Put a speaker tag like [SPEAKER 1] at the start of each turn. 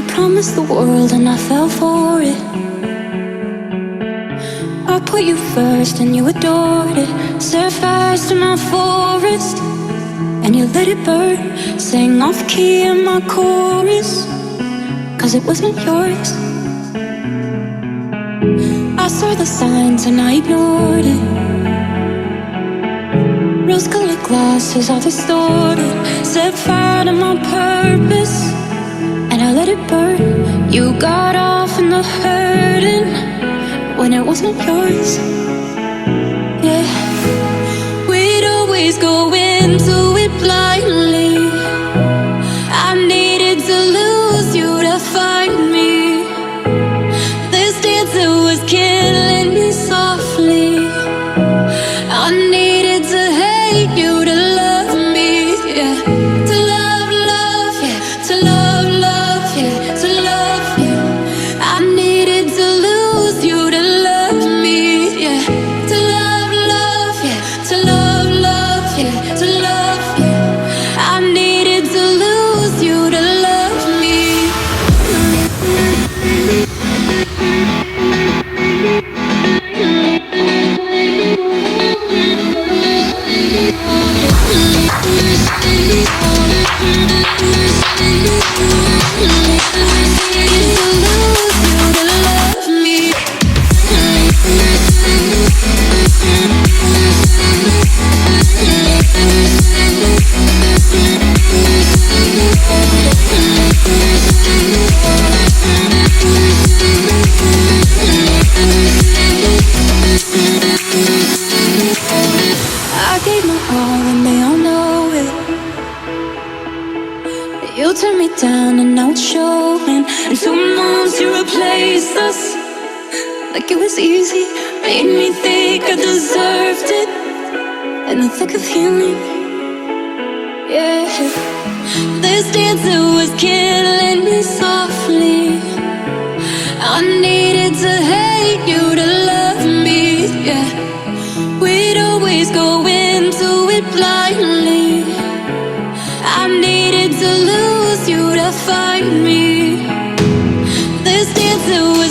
[SPEAKER 1] You promised the world and I fell for it. I put you first and you adored it. Set fires to my forest and you let it burn. Sang off key in my chorus, cause it wasn't yours. I saw the signs and I ignored it. Rose-colored glasses all distorted. Set fire to my purpose and I let it burn. You got off in the hurting when it wasn't yours. Yeah, we'd always go into it blindly. I needed to lose you to find me. This dancer was killing me softly. I needed to hate you to love me, yeah. To love, love, yeah. To love, love, yeah. To love you. I needed to lose you to love me, yeah. To love, love, yeah. To love, love, yeah. To love you. I needed to lose you to love me. I gave my all and they all know it. You turned me down and now it's showing. In 2 months you replaced us like it was easy. Made me think I deserved it in the thick of healing. Yeah, this dancer was killing me softly. I needed to hate you to love me, yeah. We'd always go into it blindly. I needed to lose you to find me. This dancer was